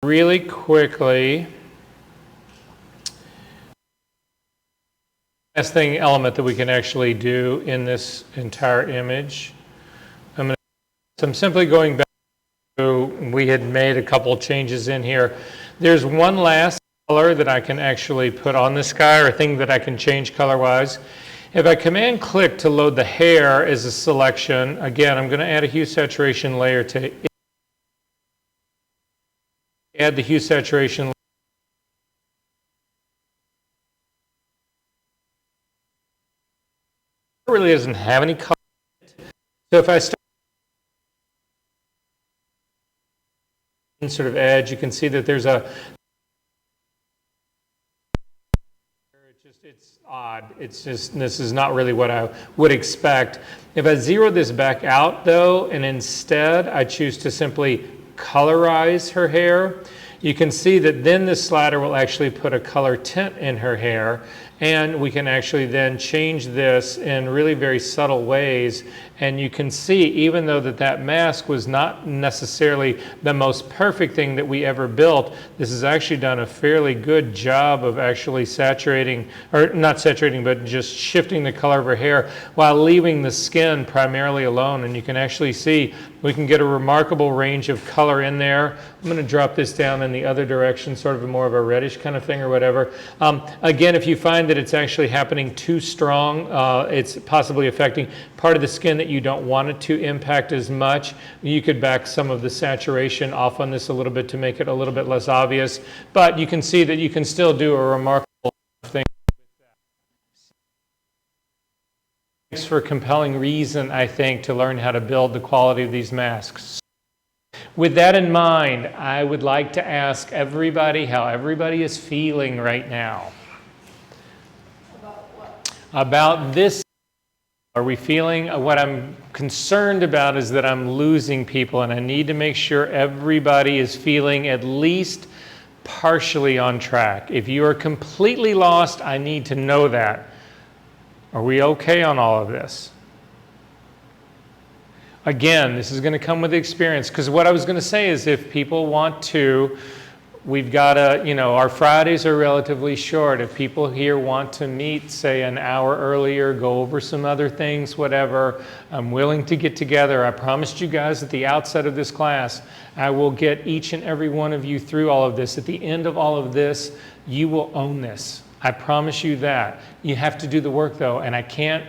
really quickly, last element that we can actually do in this entire image. So I'm simply going back to, we had made a couple of changes in here. There's one last color that I can actually put on this guy, or a thing that I can change color-wise. If I command click to load the hair as a selection, again, I'm going to add a hue saturation layer to add the hue saturation layer. It really doesn't have any color. So if I start sort of edge, you can see that there's a, it's odd. It's just, this is not really what I would expect. If I zero this back out though, and instead I choose to simply colorize her hair, you can see that then this slider will actually put a color tint in her hair, and we can actually then change this in really very subtle ways. And you can see, even though that mask was not necessarily the most perfect thing that we ever built, this has actually done a fairly good job of actually saturating, or not saturating, but just shifting the color of her hair while leaving the skin primarily alone. And you can actually see we can get a remarkable range of color in there. I'm going to drop this down in the other direction, sort of more of a reddish kind of thing or whatever. Again, if you find that it's actually happening too strong, it's possibly affecting part of the skin that you don't want it to impact as much, you could back some of the saturation off on this a little bit to make it a little bit less obvious. But you can see that you can still do a remarkable thing with that. Thanks for a compelling reason, I think, to learn how to build the quality of these masks. With that in mind, I would like to ask everybody how everybody is feeling right now. About what? About this. Are we feeling, what I'm concerned about is that I'm losing people, and I need to make sure everybody is feeling at least partially on track. If you are completely lost, I need to know that. Are we okay on all of this? Again, this is going to come with experience, because what I was going to say is if people want to, we've got to, you know, our Fridays are relatively short. If people here want to meet, say, an hour earlier, go over some other things, whatever, I'm willing to get together. I promised you guys at the outset of this class, I will get each and every one of you through all of this. At the end of all of this, you will own this. I promise you that. You have to do the work, though, and I can't,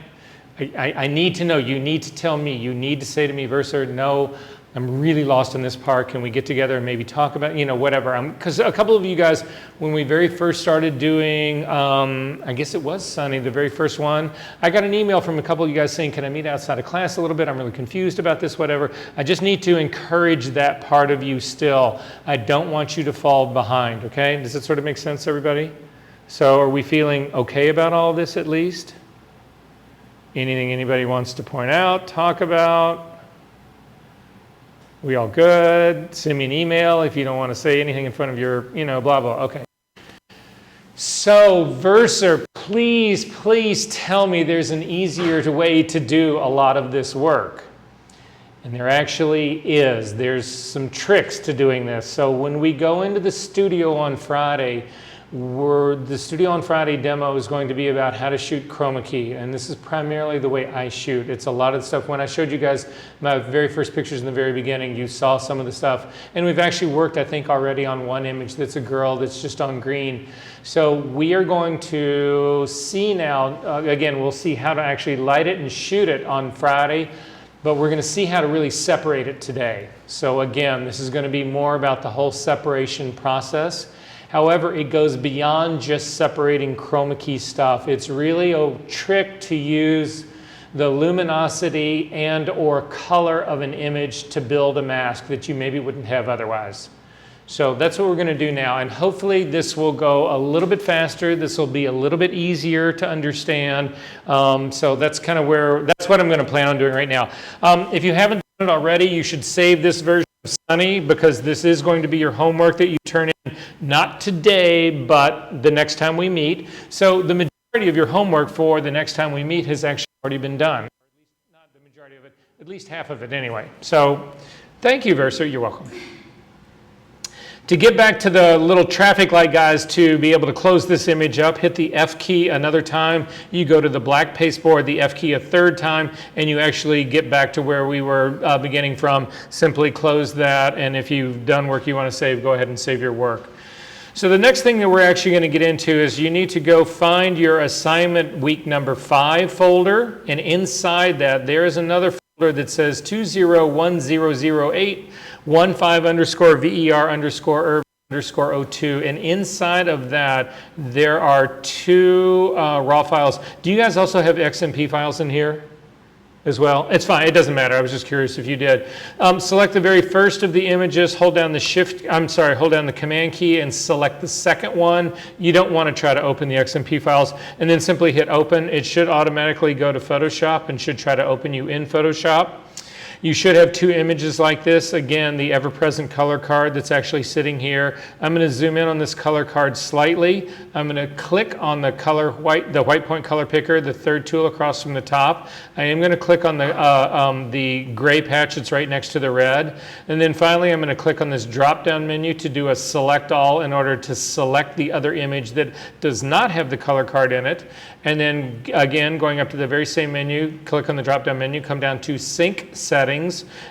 I need to know. You need to tell me. You need to say to me, Versa, no, I'm really lost in this part. Can we get together and maybe talk about, you know, whatever. Because a couple of you guys, when we very first started doing, I guess it was Sunny, the very first one, I got an email from a couple of you guys saying, can I meet outside of class a little bit? I'm really confused about this, whatever. I just need to encourage that part of you still. I don't want you to fall behind, okay? Does it sort of make sense, everybody? So are we feeling okay about all this at least? Anything anybody wants to point out, talk about? We all good? Send me an email if you don't want to say anything in front of your, you know, blah, blah. Okay. So, Versa, please, please tell me there's an easier way to do a lot of this work. And there actually is. There's some tricks to doing this. So when we go into the studio on Friday, the Studio on Friday demo is going to be about how to shoot chroma key, and this is primarily the way I shoot. It's a lot of the stuff. When I showed you guys my very first pictures in the very beginning, you saw some of the stuff, and we've actually worked, I think, already on one image that's a girl that's just on green. So we are going to see now, again, we'll see how to actually light it and shoot it on Friday, but we're going to see how to really separate it today. So again, this is going to be more about the whole separation process. However, it goes beyond just separating chroma key stuff. It's really a trick to use the luminosity and or color of an image to build a mask that you maybe wouldn't have otherwise. So that's what we're going to do now, and hopefully this will go a little bit faster. This will be a little bit easier to understand. So that's kind of that's what I'm going to plan on doing right now. If you haven't done it already, you should save this version of Sunny, because this is going to be your homework that you turn in, not today, but the next time we meet. So the majority of your homework for the next time we meet has actually already been done. Or at least not the majority of it, at least half of it anyway. So thank you, Versa. You're welcome. To get back to the little traffic light, guys, to be able to close this image up, hit the F key another time. You go to the black pasteboard, the F key a third time, and you actually get back to where we were beginning from. Simply close that, and if you've done work you want to save, go ahead and save your work. So the next thing that we're actually going to get into is you need to go find your assignment week number 5 folder, and inside that there is another folder that says 20100815_ver_02, and inside of that there are 2 raw files. Do you guys also have XMP files in here as well? It's fine, it doesn't matter. I was just curious if you did. Select the very first of the images, hold down the command key and select the second one. You don't want to try to open the XMP files, and then simply hit open. It should automatically go to Photoshop and should try to open you in Photoshop. You should have 2 images like this. Again, the ever-present color card that's actually sitting here. I'm going to zoom in on this color card slightly. I'm going to click on the white point color picker, the third tool across from the top. I am going to click on the gray patch that's right next to the red. And then finally, I'm going to click on this drop-down menu to do a select all in order to select the other image that does not have the color card in it. And then again, going up to the very same menu, click on the drop-down menu, come down to Sync Settings,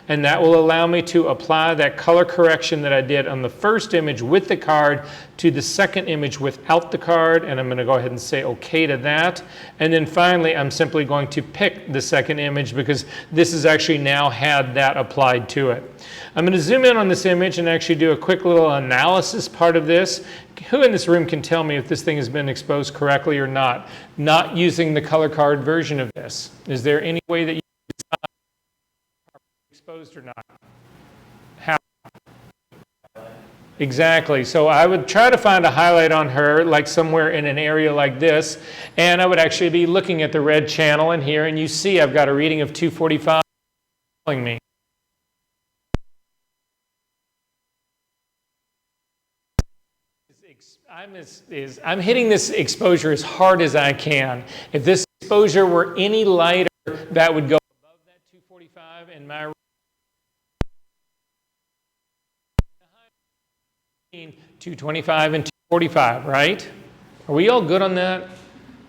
and that will allow me to apply that color correction that I did on the first image with the card to the second image without the card, and I'm going to go ahead and say OK to that. And then finally, I'm simply going to pick the second image because this has actually now had that applied to it. I'm going to zoom in on this image and actually do a quick little analysis part of this. Who in this room can tell me if this thing has been exposed correctly or not using the color card version of this? Is there any way that you can decide if it's exposed or not? How? Exactly. So I would try to find a highlight on her, like somewhere in an area like this, and I would actually be looking at the red channel in here, and you see I've got a reading of 245 telling me. I'm hitting this exposure as hard as I can. If this exposure were any lighter, that would go above that 245, and my 225 and 245, right? Are we all good on that?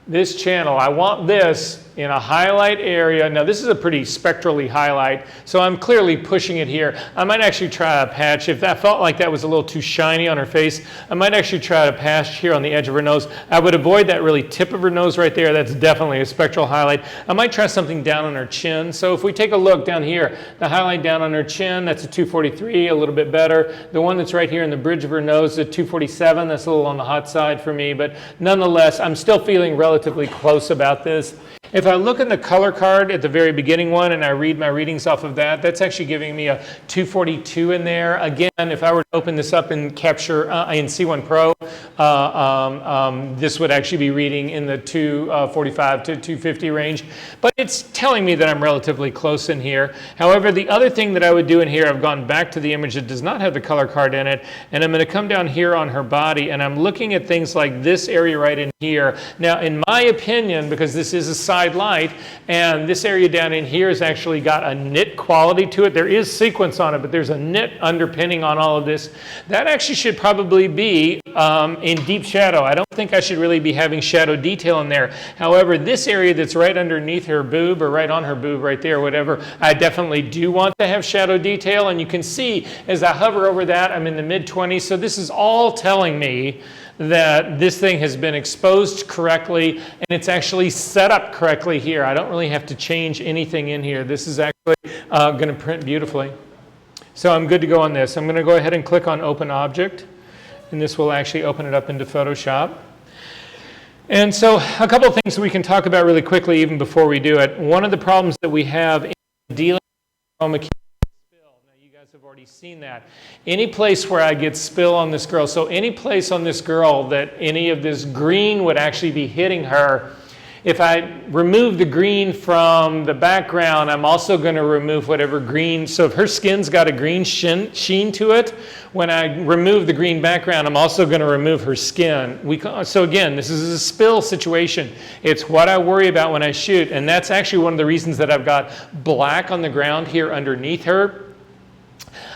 This channel, I want this in a highlight area. Now this is a pretty spectrally highlight, so I'm clearly pushing it here. I might actually try a patch. If that felt like that was a little too shiny on her face, I might actually try a patch here on the edge of her nose. I would avoid that really tip of her nose right there. That's definitely a spectral highlight. I might try something down on her chin. So if we take a look down here, the highlight down on her chin, that's a 243, a little bit better. The one that's right here in the bridge of her nose, a 247, that's a little on the hot side for me, but nonetheless, I'm still feeling relatively close about this. If I look at the color card at the very beginning one and I read my readings off of that, that's actually giving me a 242 in there. Again, if I were to open this up and capture in C1 Pro, this would actually be reading in the 245 to 250 range. But it's telling me that I'm relatively close in here. However, the other thing that I would do in here, I've gone back to the image that does not have the color card in it, and I'm going to come down here on her body, and I'm looking at things like this area right in here. Now, in my opinion, because this is a side light, and this area down in here has actually got a knit quality to it. There is sequence on it, but there's a knit underpinning on all of this. That actually should probably be in deep shadow. I don't think I should really be having shadow detail in there. However, this area that's right underneath her boob, or right on her boob right there, whatever, I definitely do want to have shadow detail, and you can see as I hover over that, I'm in the mid-20s, so this is all telling me that this thing has been exposed correctly and it's actually set up correctly here. I don't really have to change anything in here. This is actually going to print beautifully. So I'm good to go on this. I'm going to go ahead and click on Open Object, and this will actually open it up into Photoshop. And so a couple of things we can talk about really quickly even before we do it. One of the problems that we have in dealing with chroma key have already seen that. Any place where I get spill on this girl, so any place on this girl that any of this green would actually be hitting her, if I remove the green from the background, I'm also going to remove whatever green, so if her skin's got a green sheen to it, when I remove the green background, I'm also going to remove her skin. So again, this is a spill situation. It's what I worry about when I shoot, and that's actually one of the reasons that I've got black on the ground here underneath her.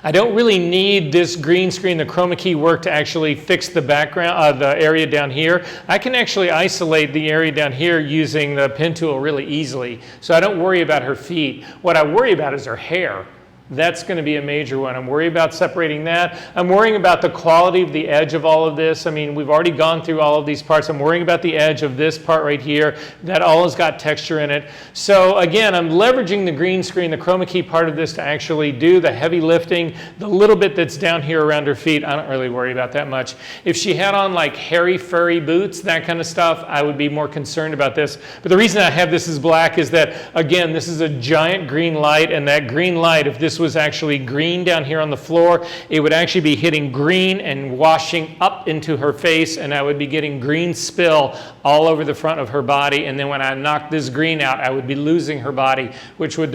I don't really need this green screen, the chroma key work to actually fix the background, the area down here. I can actually isolate the area down here using the pen tool really easily. So I don't worry about her feet. What I worry about is her hair. That's going to be a major one. I'm worried about separating that. I'm worrying about the quality of the edge of all of this. I mean, we've already gone through all of these parts. I'm worrying about the edge of this part right here. That all has got texture in it. So again, I'm leveraging the green screen, the chroma key part of this to actually do the heavy lifting. The little bit that's down here around her feet, I don't really worry about that much. If she had on like hairy, furry boots, that kind of stuff, I would be more concerned about this. But the reason I have this as black is that, again, this is a giant green light, and that green light, if this was actually green down here on the floor, it would actually be hitting green and washing up into her face, and I would be getting green spill all over the front of her body, and then when I knocked this green out, I would be losing her body, which would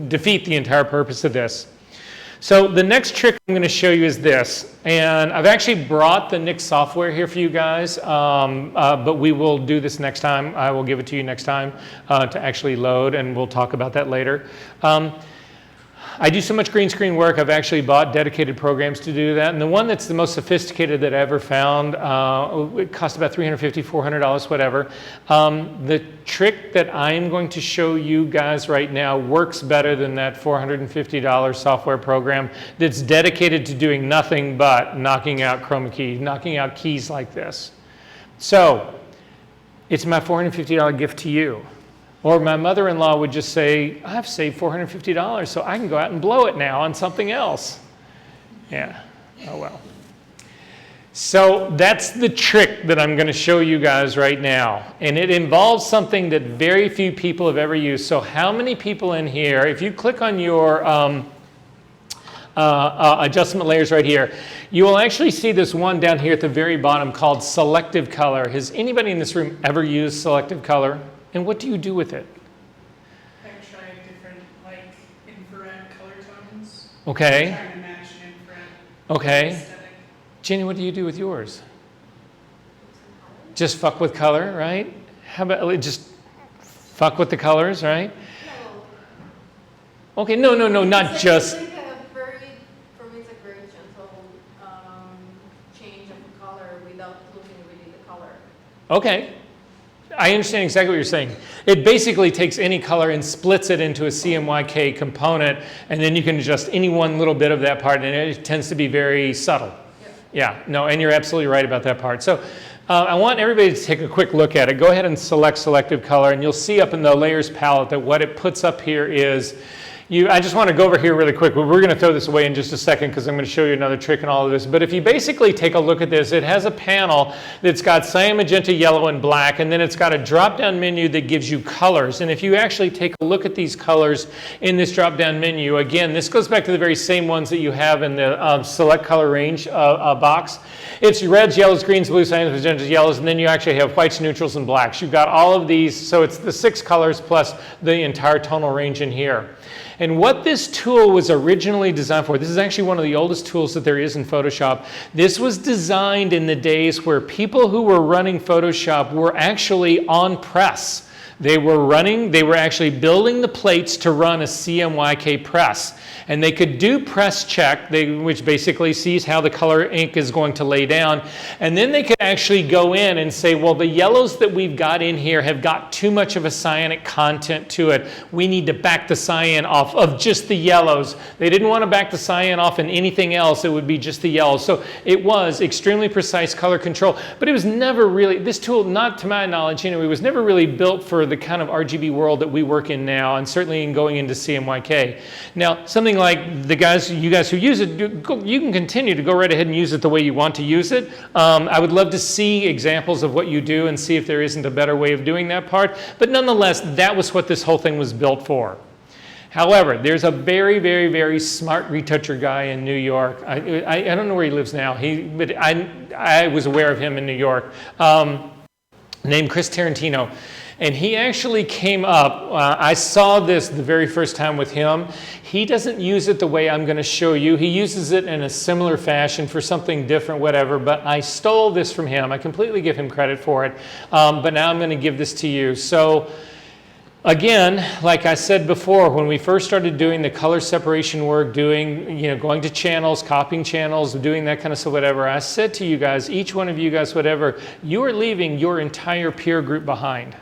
defeat the entire purpose of this. So the next trick I'm going to show you is this, and I've actually brought the NIC software here for you guys, but we will do this next time. I will give it to you next time to actually load, and we'll talk about that later. I do so much green screen work, I've actually bought dedicated programs to do that. And the one that's the most sophisticated that I ever found, it cost about $350, $400, whatever. The trick that I'm going to show you guys right now works better than that $450 software program that's dedicated to doing nothing but knocking out chroma keys, knocking out keys like this. So it's my $450 gift to you. Or my mother-in-law would just say, I've saved $450, so I can go out and blow it now on something else. Yeah, oh well. So that's the trick that I'm going to show you guys right now. And it involves something that very few people have ever used. So how many people in here, if you click on your adjustment layers right here, you will actually see this one down here at the very bottom called selective color. Has anybody in this room ever used selective color? And what do you do with it? I try different, like, infrared color tones. Okay. Trying to match an infrared Okay. aesthetic. Jenny, what do you do with yours? Just fuck with color, right? How about just fuck with the colors, right? No. Okay, no, not It's just. like for me, it's a very gentle change of the color without losing really the color. Okay. I understand exactly what you're saying. It basically takes any color and splits it into a CMYK component, and then you can adjust any one little bit of that part, and it tends to be very subtle. Yeah, no, and you're absolutely right about that part. So I want everybody to take a quick look at it. Go ahead and select selective color, and you'll see up in the layers palette that what it puts up here is I just want to go over here really quick. We're going to throw this away in just a second because I'm going to show you another trick in all of this. But if you basically take a look at this, it has a panel that's got cyan, magenta, yellow, and black, and then it's got a drop-down menu that gives you colors. And if you actually take a look at these colors in this drop-down menu, again, this goes back to the very same ones that you have in the select color range box. It's reds, yellows, greens, blues, cyans, magentas, yellows, and then you actually have whites, neutrals, and blacks. You've got all of these, so it's the 6 colors plus the entire tonal range in here. And what this tool was originally designed for, this is actually one of the oldest tools that there is in Photoshop. This was designed in the days where people who were running Photoshop were actually on press. They were actually building the plates to run a CMYK press. And they could do press check, which basically sees how the color ink is going to lay down. And then they could actually go in and say, well, the yellows that we've got in here have got too much of a cyanic content to it. We need to back the cyan off of just the yellows. They didn't want to back the cyan off in anything else. It would be just the yellows. So it was extremely precise color control. But it was never really, this tool, not to my knowledge, it was never really built for the kind of RGB world that we work in now, and certainly in going into CMYK. Now, something like you guys who use it, you can continue to go right ahead and use it the way you want to use it. I would love to see examples of what you do and see if there isn't a better way of doing that part. But nonetheless, that was what this whole thing was built for. However, there's a very, very, very smart retoucher guy in New York. I don't know where he lives now, but I was aware of him in New York, named Chris Tarantino. And he actually came up, I saw this the very first time with him. He doesn't use it the way I'm going to show you. He uses it in a similar fashion for something different, whatever, but I stole this from him. I completely give him credit for it, but now I'm going to give this to you. So Again, like I said before, when we first started doing the color separation work, going to channels, copying channels, doing that kind of stuff, whatever, I said to you guys, each one of you guys, whatever, you are leaving your entire peer group behind.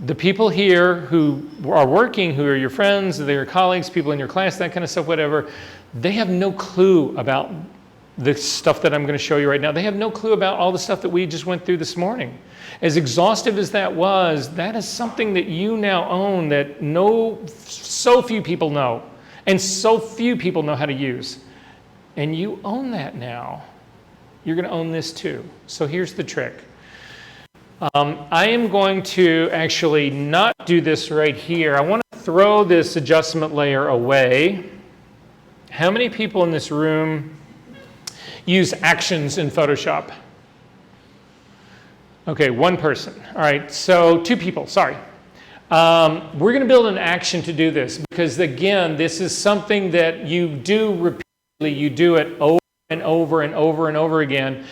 The people here who are working, who are your friends, they're your colleagues, people in your class, that kind of stuff, whatever, they have no clue about the stuff that I'm going to show you right now. They have no clue about all the stuff that we just went through this morning. As exhaustive as that was, that is something that you now own that so few people know, and so few people know how to use. And you own that now. You're going to own this too. So here's the trick. I am going to actually not do this right here. I want to throw this adjustment layer away. How many people in this room use actions in Photoshop? Okay, one person. All right, so 2 people, sorry. We're going to build an action to do this because, again, this is something that you do repeatedly. You do it over and over and over and over again.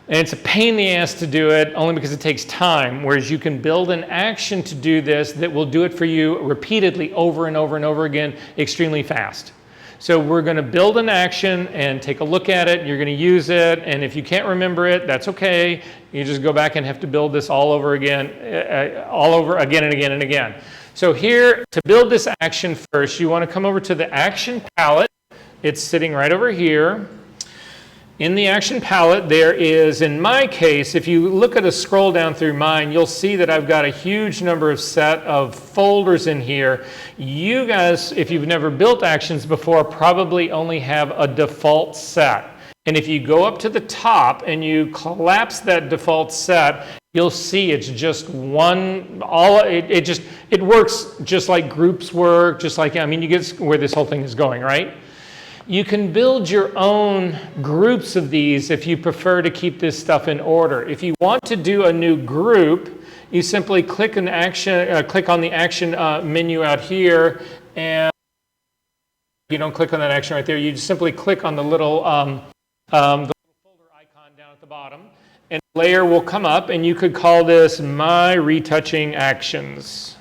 And it's a pain in the ass to do it only because it takes time, whereas you can build an action to do this that will do it for you repeatedly over and over and over again extremely fast. So we're going to build an action and take a look at it. You're going to use it, and if you can't remember it, that's okay. You just go back and have to build this all over again and again and again. So here, to build this action first, you want to come over to the action palette. It's sitting right over here. In the action palette, there is, in my case, if you look at a scroll down through mine, you'll see that I've got a huge number of set of folders in here. You guys, if you've never built actions before, probably only have a default set. And if you go up to the top and you collapse that default set, you'll see it's just one, it works just like groups work, just like, I mean, you get where this whole thing is going, right? You can build your own groups of these if you prefer to keep this stuff in order. If you want to do a new group, you simply click on the action menu out here, and you don't click on that action right there. You just simply click on the little folder icon down at the bottom, and the layer will come up, and you could call this My Retouching Actions.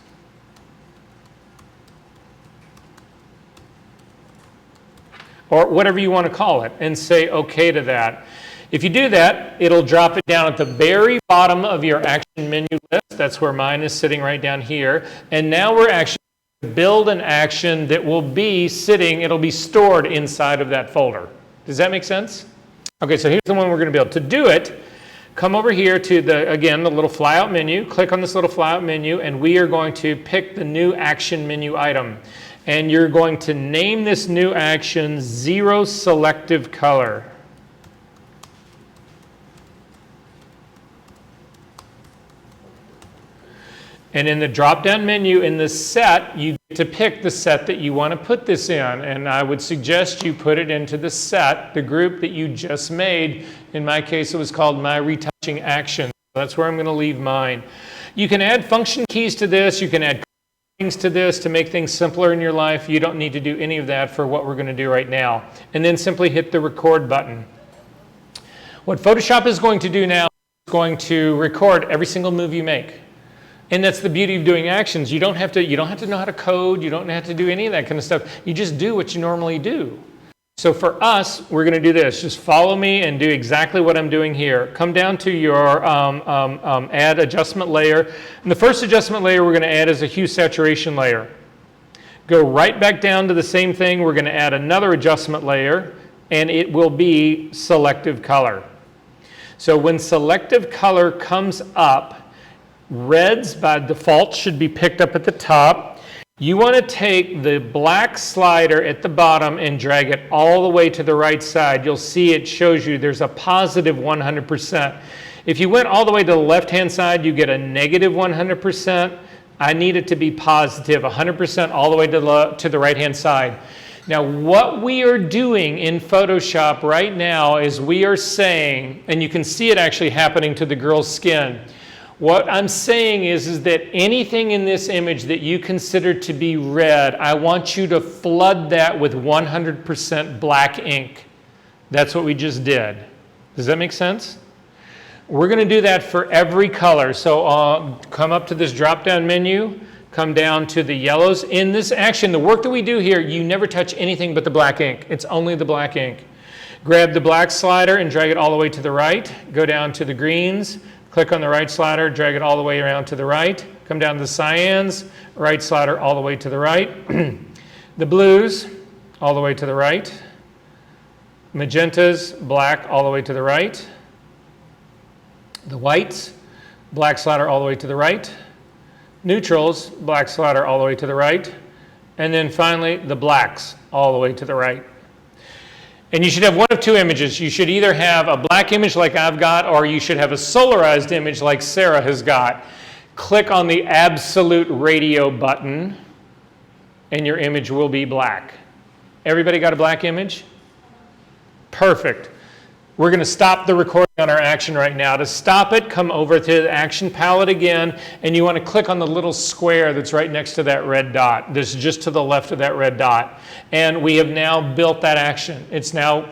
Or whatever you want to call it, and say OK to that. If you do that, it'll drop it down at the very bottom of your action menu list. That's where mine is sitting right down here. And now we're actually going to build an action that will be it'll be stored inside of that folder. Does that make sense? OK, so here's the one we're going to build. To do it, come over here to the little flyout menu. Click on this little flyout menu, and we are going to pick the new action menu item. And you're going to name this new action Zero Selective Color. And in the drop-down menu in the set, you get to pick the set that you want to put this in. And I would suggest you put it into the set, the group that you just made. In my case, it was called My Retouching Actions. That's where I'm going to leave mine. You can add function keys to this. You can add things to this to make things simpler in your life. You don't need to do any of that for what we're going to do right now. And then simply hit the record button. What Photoshop is going to do now is going to record every single move you make. And that's the beauty of doing actions. You don't have to know how to code. You don't have to do any of that kind of stuff. You just do what you normally do. So for us, we're going to do this. Just follow me and do exactly what I'm doing here. Come down to your add adjustment layer. And the first adjustment layer we're going to add is a hue saturation layer. Go right back down to the same thing. We're going to add another adjustment layer, and it will be selective color. So when selective color comes up, reds by default should be picked up at the top. You want to take the black slider at the bottom and drag it all the way to the right side. You'll see it shows you there's a positive 100%. If you went all the way to the left-hand side, you get a negative 100%. I need it to be positive, 100% all the way to the right-hand side. Now, what we are doing in Photoshop right now is we are saying, and you can see it actually happening to the girl's skin, what I'm saying is that anything in this image that you consider to be red, I want you to flood that with 100% black ink. That's what we just did. Does that make sense? We're going to do that for every color. So come up to this drop-down menu, come down to the yellows. In this action, the work that we do here, you never touch anything but the black ink. It's only the black ink. Grab the black slider and drag it all the way to the right. Go down to the greens, click on the right slider, drag it all the way around to the right. Come down to the cyans, right slider all the way to the right. The blues, all the way to the right. Magentas, black, all the way to the right. The whites, black slider all the way to the right. Neutrals, black slider all the way to the right. And then finally, the blacks, all the way to the right. And you should have one of two images. You should either have a black image like I've got, or you should have a solarized image like Sarah has got. Click on the absolute radio button, and your image will be black. Everybody got a black image? Perfect. We're going to stop the recording on our action right now. To stop it, come over to the action palette again, and you want to click on the little square that's right next to that red dot. This is just to the left of that red dot. And we have now built that action. It's now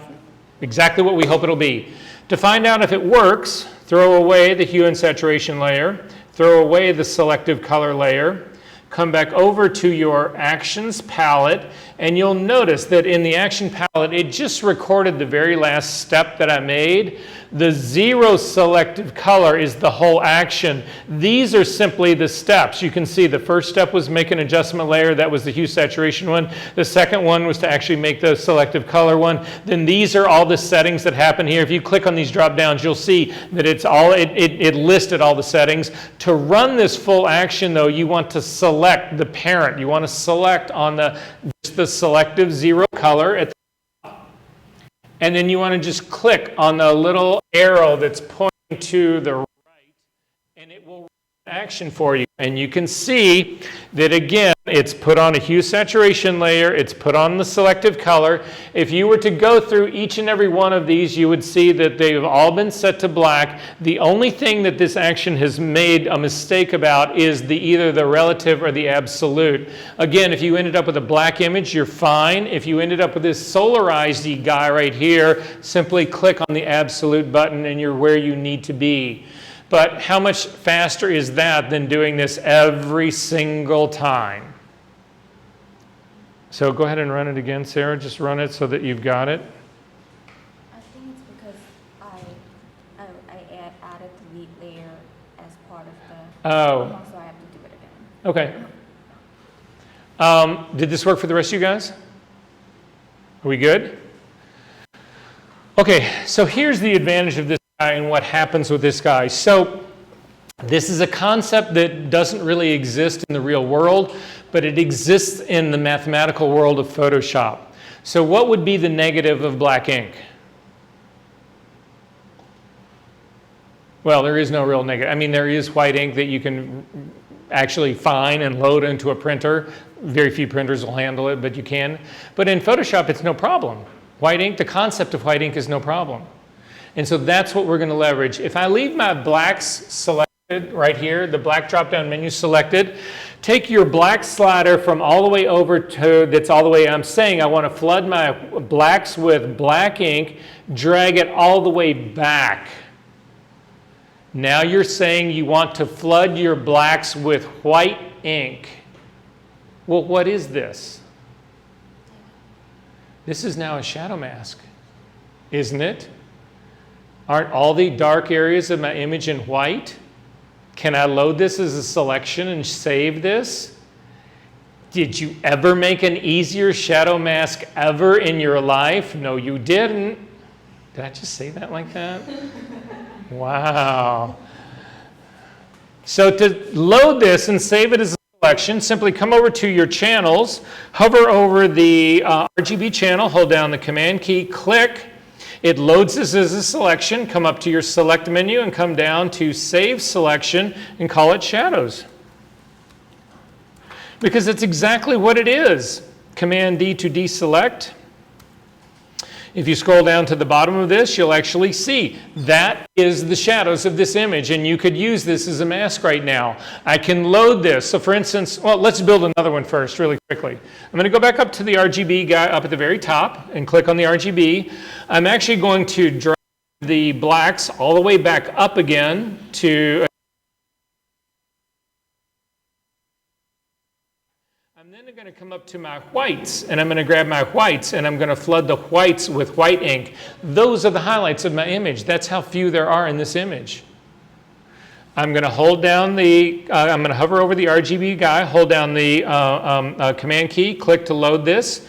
exactly what we hope it'll be. To find out if it works, throw away the hue and saturation layer, throw away the selective color layer, come back over to your actions palette, and you'll notice that in the action palette, it just recorded the very last step that I made. The 0 selective color is the whole action. These are simply the steps. You can see the first step was make an adjustment layer. That was the hue saturation one. The second one was to actually make the selective color one. Then these are all the settings that happen here. If you click on these drop downs, you'll see that it listed all the settings. To run this full action, though, you want to select the parent. You want to select on just the selective 0 color at the top. And then you want to just click on the little arrow that's pointing to the right, and it will run action for you. And you can see that, again, it's put on a hue saturation layer, it's put on the selective color. If you were to go through each and every one of these, you would see that they've all been set to black. The only thing that this action has made a mistake about is either the relative or the absolute. Again, if you ended up with a black image, you're fine. If you ended up with this solarized guy right here, simply click on the absolute button and you're where you need to be. But how much faster is that than doing this every single time? So go ahead and run it again, Sarah. Just run it so that you've got it. I think it's because I added the layer as part of the... Oh. So I have to do it again. Okay. Did this work for the rest of you guys? Are we good? Okay, so here's the advantage of this guy and what happens with this guy. So this is a concept that doesn't really exist in the real world, but it exists in the mathematical world of Photoshop. So what would be the negative of black ink? Well, there is no real negative. I mean, there is white ink that you can actually find and load into a printer. Very few printers will handle it, but you can. But in Photoshop, it's no problem. White ink, the concept of white ink is no problem. And so that's what we're going to leverage. If I leave my blacks selected right here, the black drop-down menu selected, take your black slider from all the way over to, that's all the way, I'm saying I want to flood my blacks with black ink, drag it all the way back. Now you're saying you want to flood your blacks with white ink. Well, what is this? This is now a shadow mask, isn't it? Aren't all the dark areas of my image in white? Can I load this as a selection and save this? Did you ever make an easier shadow mask ever in your life? No, you didn't. Did I just say that like that? Wow. So to load this and save it as a selection, simply come over to your channels, hover over the RGB channel, hold down the Command key, click. It loads this as a selection. Come up to your select menu and come down to Save Selection and call it Shadows. Because it's exactly what it is. Command D to deselect. If you scroll down to the bottom of this, you'll actually see that is the shadows of this image, and you could use this as a mask right now. I can load this. So for instance, well, let's build another one first really quickly. I'm going to go back up to the RGB guy up at the very top and click on the RGB. I'm actually going to drag the blacks all the way back up again to, I'm then going to come up to my whites, and I'm going to grab my whites, and I'm going to flood the whites with white ink. Those are the highlights of my image. That's how few there are in this image. I'm going to hold down the, I'm going to hover over the RGB guy, hold down the Command key, click to load this,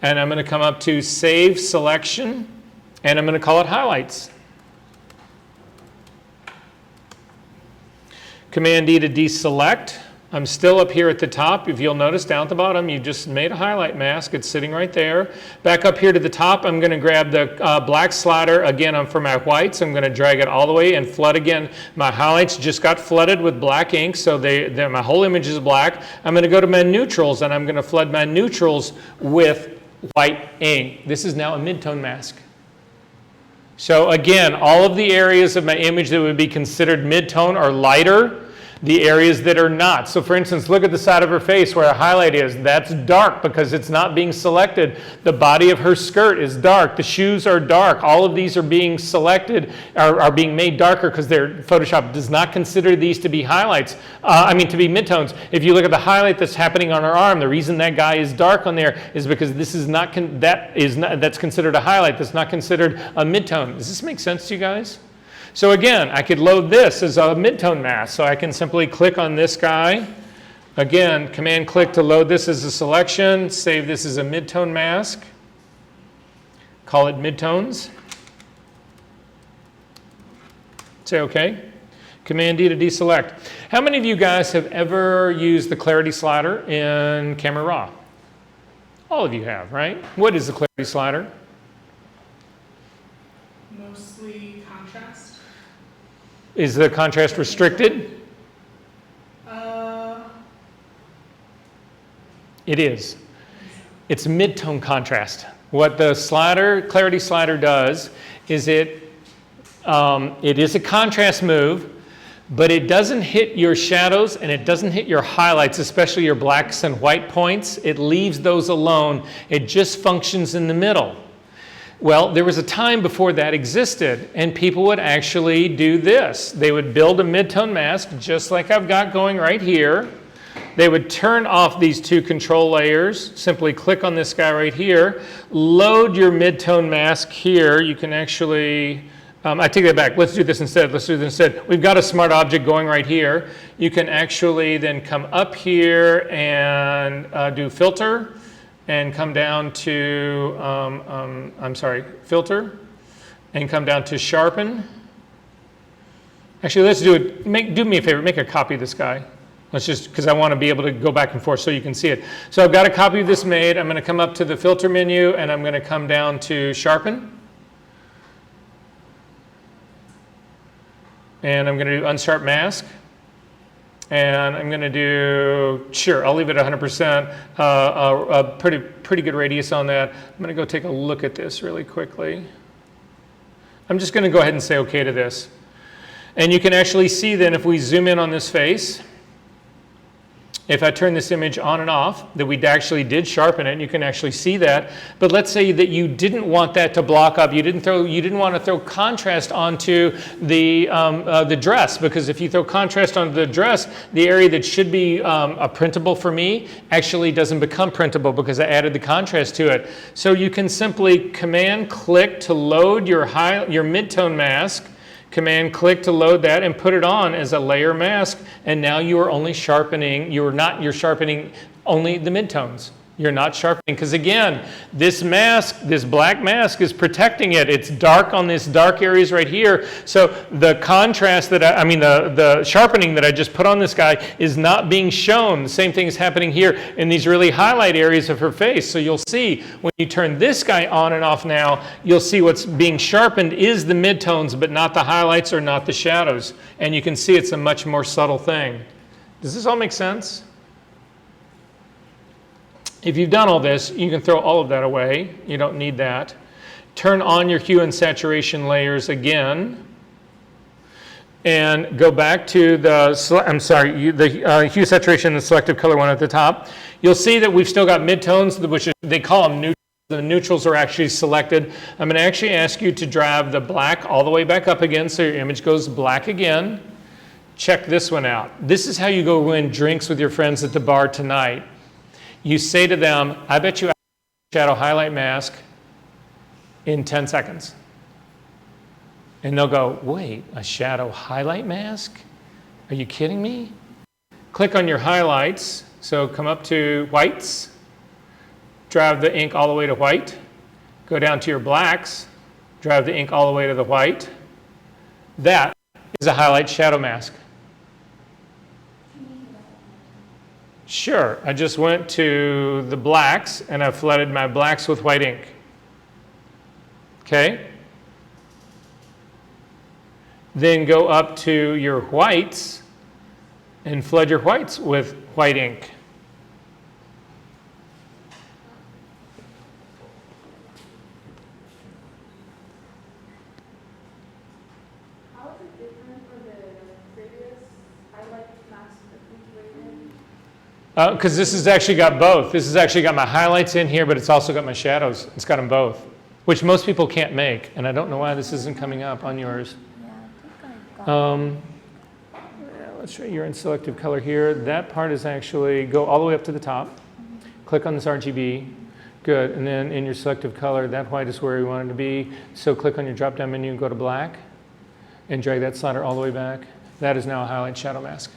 and I'm going to come up to Save Selection, and I'm going to call it Highlights. Command D to deselect. I'm still up here at the top. If you'll notice down at the bottom, you just made a highlight mask. It's sitting right there. Back up here to the top, I'm going to grab the black slider. Again, for my whites. I'm going to drag it all the way and flood again. My highlights just got flooded with black ink, so my whole image is black. I'm going to go to my neutrals, and I'm going to flood my neutrals with white ink. This is now a midtone mask. So again, all of the areas of my image that would be considered midtone are lighter. The areas that are not. So for instance, look at the side of her face where a highlight is. That's dark because it's not being selected. The body of her skirt is dark. The shoes are dark. All of these are being selected, are being made darker because Photoshop does not consider these to be highlights. To be midtones. If you look at the highlight that's happening on her arm, the reason that guy is dark on there is because this is not, that's considered a highlight. That's not considered a midtone. Does this make sense to you guys? So again, I could load this as a midtone mask. So I can simply click on this guy. Again, Command click to load this as a selection. Save this as a midtone mask. Call it midtones. Say OK. Command D to deselect. How many of you guys have ever used the clarity slider in Camera Raw? All of you have, right? What is the clarity slider? Mostly contrast. Is the contrast restricted? It is. It's midtone contrast. What the clarity slider does is it is a contrast move, but it doesn't hit your shadows and it doesn't hit your highlights, especially your blacks and white points. It leaves those alone. It just functions in the middle. Well, there was a time before that existed, and people would actually do this. They would build a midtone mask, just like I've got going right here. They would turn off these two control layers, simply click on this guy right here, load your midtone mask here. You can actually, I take that back. Let's do this instead. We've got a smart object going right here. You can actually then come up here and do filter. And come down to, filter, and come down to sharpen. Actually, let's do it. Do me a favor, make a copy of this guy. Let's just, because I want to be able to go back and forth so you can see it. So I've got a copy of this made. I'm going to come up to the filter menu, and I'm going to come down to sharpen. And I'm going to do unsharp mask. And I'm going to do, sure, I'll leave it 100%, a pretty good radius on that. I'm going to go take a look at this really quickly. I'm just going to go ahead and say OK to this. And you can actually see then if we zoom in on this face, if I turn this image on and off, that we actually did sharpen it, and you can actually see that. But let's say that you didn't want that to block up. You didn't want to throw contrast onto the dress, because if you throw contrast onto the dress, the area that should be printable for me actually doesn't become printable because I added the contrast to it. So you can simply Command click to load your midtone mask. Command click to load that and put it on as a layer mask, and now you are only sharpening, you're sharpening only the midtones. You're not sharpening, because again, this mask, this black mask is protecting it. It's dark on these dark areas right here. So the contrast that the sharpening that I just put on this guy is not being shown. The same thing is happening here in these really highlight areas of her face. So you'll see when you turn this guy on and off now, you'll see what's being sharpened is the midtones, but not the highlights or not the shadows. And you can see it's a much more subtle thing. Does this all make sense? If you've done all this, you can throw all of that away. You don't need that. Turn on your hue and saturation layers again. And go back to the hue, saturation, and selective color one at the top. You'll see that we've still got midtones, which they call them neutral. the neutrals are actually selected. I'm going to actually ask you to drive the black all the way back up again so your image goes black again. Check this one out. This is how you go win drinks with your friends at the bar tonight. You say to them, I bet you I can shadow highlight mask in 10 seconds. And they'll go, wait, a shadow highlight mask? Are you kidding me? Click on your highlights. So come up to whites, drive the ink all the way to white, go down to your blacks, drive the ink all the way to the white. That is a highlight shadow mask. Sure, I just went to the blacks and I flooded my blacks with white ink. Okay? Then go up to your whites and flood your whites with white ink. How is it different for the previous highlight mask that we created? Because this has actually got both. This has actually got my highlights in here, but it's also got my shadows. It's got them both, which most people can't make. And I don't know why this isn't coming up on yours. Yeah, I think I got Let's show you're in selective color here. That part is actually, go all the way up to the top. Click on this RGB. Good. And then in your selective color, that white is where you want it to be. So click on your drop-down menu and go to black. And drag that slider all the way back. That is now a highlight shadow mask.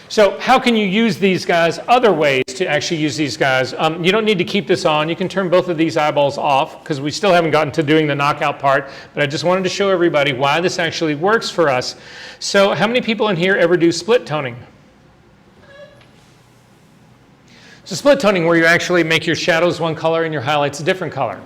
So how can you use these guys? Other ways to actually use these guys. You don't need to keep this on. You can turn both of these eyeballs off because we still haven't gotten to doing the knockout part. But I just wanted to show everybody why this actually works for us. So how many people in here ever do split toning? So split toning where you actually make your shadows one color and your highlights a different color.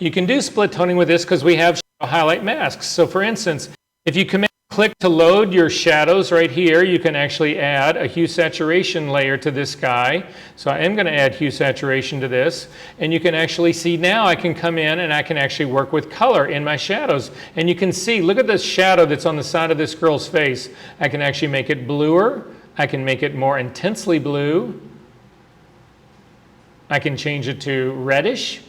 You can do split toning with this because we have highlight masks. So for instance, if you command click to load your shadows right here, you can actually add a hue saturation layer to this guy. So I am going to add hue saturation to this. And you can actually see now I can come in and I can actually work with color in my shadows. And you can see, look at this shadow that's on the side of this girl's face. I can actually make it bluer. I can make it more intensely blue. I can change it to reddish.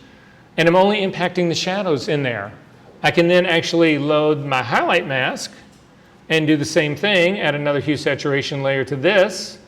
And I'm only impacting the shadows in there. I can then actually load my highlight mask and do the same thing, add another hue saturation layer to this,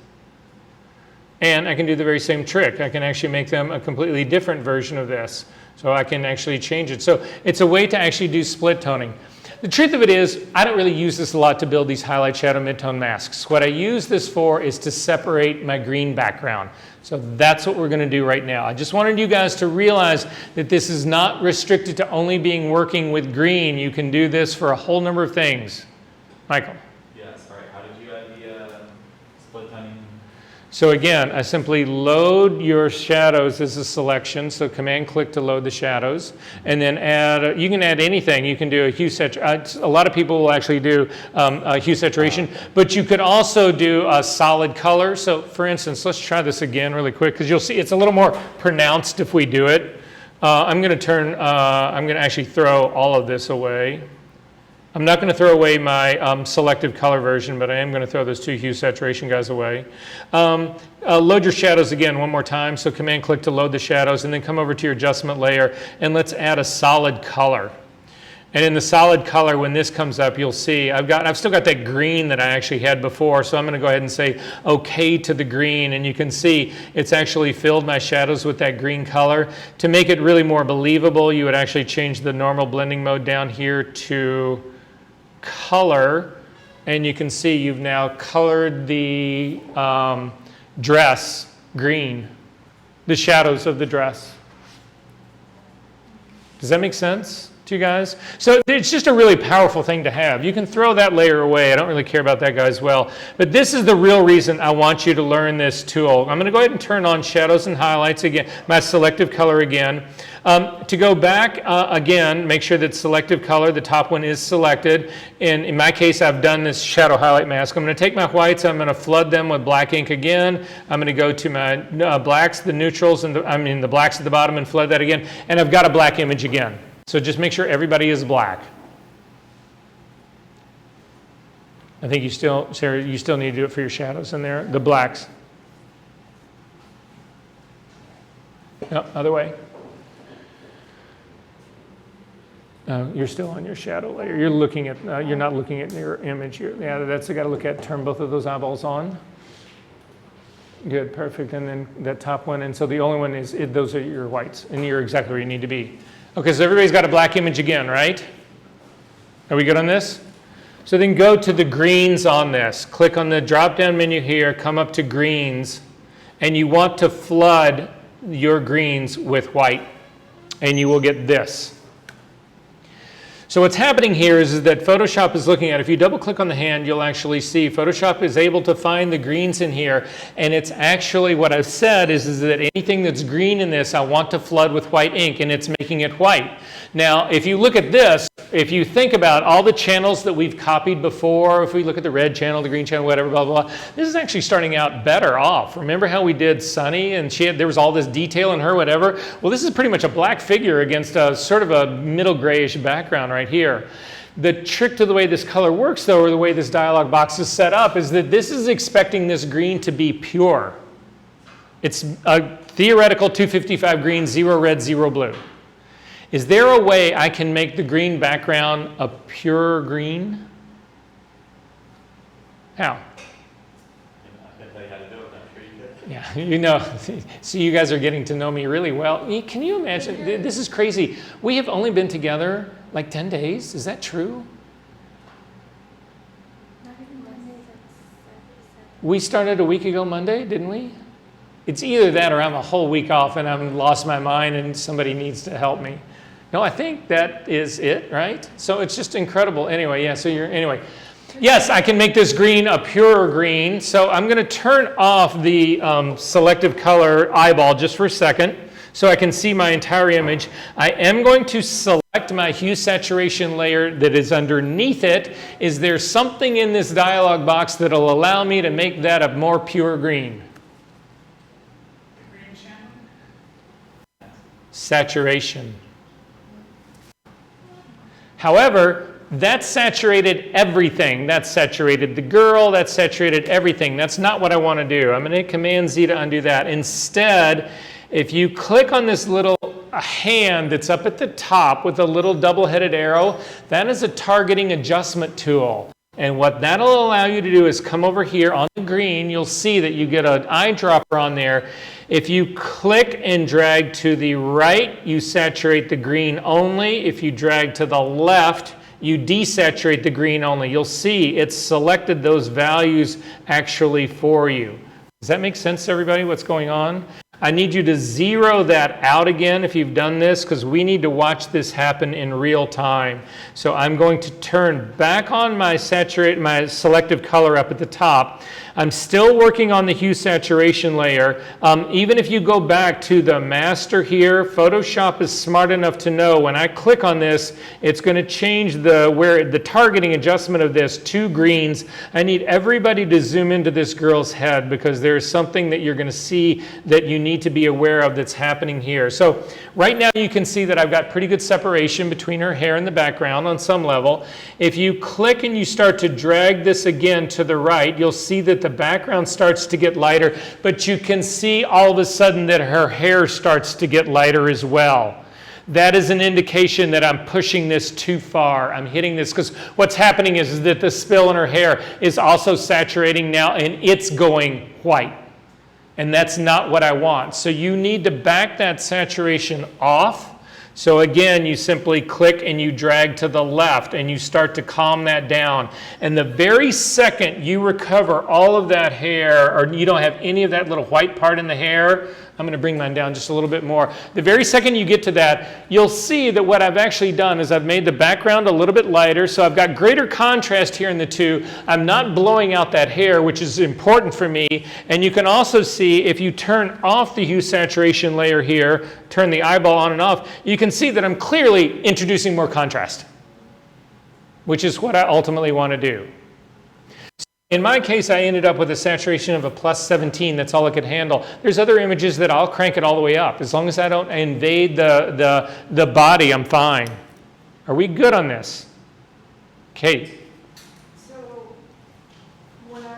and I can do the very same trick. I can actually make them a completely different version of this. So I can actually change it. So it's a way to actually do split toning. The truth of it is, I don't really use this a lot to build these highlight shadow midtone masks. What I use this for is to separate my green background. So that's what we're going to do right now. I just wanted you guys to realize that this is not restricted to only being working with green. You can do this for a whole number of things. Michael? Yeah, sorry, how did you add the split toning? So again, I simply load your shadows as a selection. So command click to load the shadows. And then add, you can add anything. You can do a hue saturation. A lot of people will actually do a hue saturation. But you could also do a solid color. So for instance, let's try this again really quick because you'll see it's a little more pronounced if we do it. I'm going to actually throw all of this away. I'm not going to throw away my selective color version, but I am going to throw those two hue saturation guys away. Load your shadows again one more time. So command click to load the shadows and then come over to your adjustment layer and let's add a solid color. And in the solid color, when this comes up, you'll see I've still got that green that I actually had before. So I'm going to go ahead and say OK to the green. And you can see it's actually filled my shadows with that green color. To make it really more believable, you would actually change the normal blending mode down here to color, and you can see you've now colored the dress green, the shadows of the dress. Does that make sense to you guys? So it's just a really powerful thing to have. You can throw that layer away. I don't really care about that guy as well. But this is the real reason I want you to learn this tool. I'm going to go ahead and turn on shadows and highlights again, my selective color again. To go back again, make sure that selective color, the top one is selected. And in my case, I've done this shadow highlight mask. I'm going to take my whites, I'm going to flood them with black ink again. I'm going to go to my blacks, the neutrals, and the blacks at the bottom and flood that again. And I've got a black image again. So just make sure everybody is black. I think Sarah, you still need to do it for your shadows in there, the blacks. No, other way. You're still on your shadow layer. You're looking at, you're not looking at your image. Yeah, that's, I got to look at, turn both of those eyeballs on. Good, perfect. And then that top one. And so the only one is, those are your whites. And you're exactly where you need to be. Okay, so everybody's got a black image again, right? Are we good on this? So then go to the greens on this. Click on the drop-down menu here, come up to greens, and you want to flood your greens with white, and you will get this. So what's happening here is that Photoshop is looking at, if you double click on the hand, you'll actually see Photoshop is able to find the greens in here, and it's actually what I've said is that anything that's green in this, I want to flood with white ink, and it's making it white. Now, if you look at this, if you think about all the channels that we've copied before, if we look at the red channel, the green channel, whatever, blah, blah, blah, this is actually starting out better off. Remember how we did Sunny and there was all this detail in her, whatever? Well, this is pretty much a black figure against a sort of a middle grayish background right here. The trick to the way this color works, though, or the way this dialog box is set up, is that this is expecting this green to be pure. It's a theoretical 255 green, 0 red, 0 blue. Is there a way I can make the green background a pure green? How? I can tell you how to do it, I'm sure you could. Yeah, you know, so you guys are getting to know me really well. Can you imagine? This is crazy. We have only been together like 10 days. Is that true? We started a week ago Monday, didn't we? It's either that or I'm a whole week off and I've lost my mind and somebody needs to help me. No, I think that is it, right? So it's just incredible. Anyway, yeah, so anyway. Yes, I can make this green a pure green. So I'm going to turn off the selective color eyeball just for a second so I can see my entire image. I am going to select my hue saturation layer that is underneath it. Is there something in this dialog box that will allow me to make that a more pure green? The green channel? Saturation. However, that saturated everything. That saturated the girl, that saturated everything. That's not what I want to do. I'm going to hit Command Z to undo that. Instead, if you click on this little hand that's up at the top with a little double-headed arrow, that is a targeting adjustment tool. And what that'll allow you to do is come over here on the green. You'll see that you get an eyedropper on there. If you click and drag to the right, you saturate the green only. If you drag to the left, you desaturate the green only. You'll see it's selected those values actually for you. Does that make sense to everybody what's going on? I need you to zero that out again if you've done this, because we need to watch this happen in real time. So I'm going to turn back on my selective color up at the top. I'm still working on the hue saturation layer. Even if you go back to the master here, Photoshop is smart enough to know when I click on this, it's going to change the targeting adjustment of this to greens. I need everybody to zoom into this girl's head because there's something that you're going to see that you need to be aware of that's happening here. So right now you can see that I've got pretty good separation between her hair and the background on some level. If you click and you start to drag this again to the right, you'll see that the background starts to get lighter, but you can see all of a sudden that her hair starts to get lighter as well. That is an indication that I'm pushing this too far. I'm hitting this because what's happening is that the spill in her hair is also saturating now and it's going white. And that's not what I want. So you need to back that saturation off. So again, you simply click and you drag to the left and you start to calm that down. And the very second you recover all of that hair, or you don't have any of that little white part in the hair, I'm going to bring mine down just a little bit more. The very second you get to that, you'll see that what I've actually done is I've made the background a little bit lighter, so I've got greater contrast here in the two. I'm not blowing out that hair, which is important for me. And you can also see if you turn off the hue saturation layer here, turn the eyeball on and off, you can see that I'm clearly introducing more contrast, which is what I ultimately want to do. In my case, I ended up with a saturation of a plus 17. That's all I could handle. There's other images that I'll crank it all the way up. As long as I don't invade the body, I'm fine. Are we good on this? Kate? So when I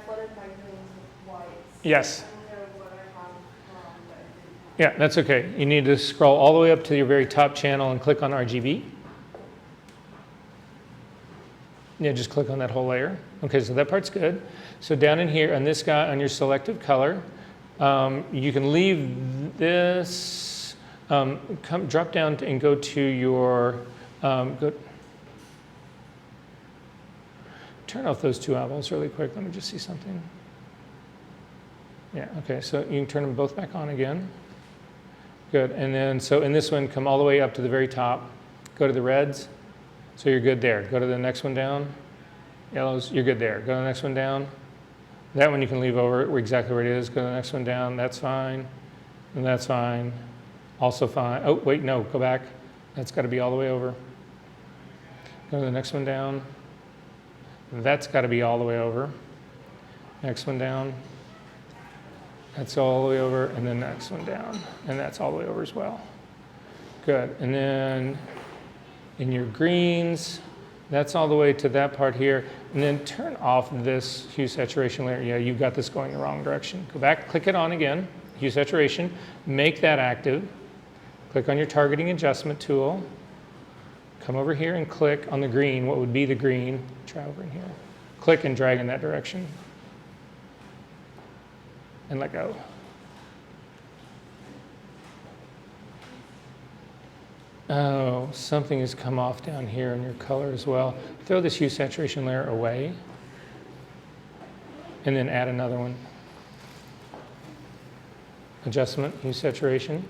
flooded my greens with whites, Yes. I don't know what I have that I didn't Yeah, that's okay. You need to scroll all the way up to your very top channel and click on RGB. Yeah, just click on that whole layer. Okay, so that part's good. So down in here, on this guy, on your selective color, you can leave this, drop down and go to your, turn off those two eyeballs really quick. Let me just see something. Yeah, okay, so you can turn them both back on again. Good, and then, so in this one, come all the way up to the very top. Go to the reds. So you're good there. Go to the next one down. Yellows, you're good there. Go to the next one down. That one you can leave over exactly where it is. Go to the next one down. That's fine. And that's fine. Also fine. Oh, wait, no, go back. That's got to be all the way over. Go to the next one down. That's got to be all the way over. Next one down. That's all the way over. And then next one down. And that's all the way over as well. Good. And then in your greens, that's all the way to that part here. And then turn off this hue saturation layer. Yeah, you've got this going the wrong direction. Go back, click it on again, hue saturation, make that active. Click on your targeting adjustment tool. Come over here and click on the green, what would be the green. Try over in here. Click and drag in that direction. And let go. Oh, something has come off down here in your color as well. Throw this hue saturation layer away. And then add another one. Adjustment, hue saturation.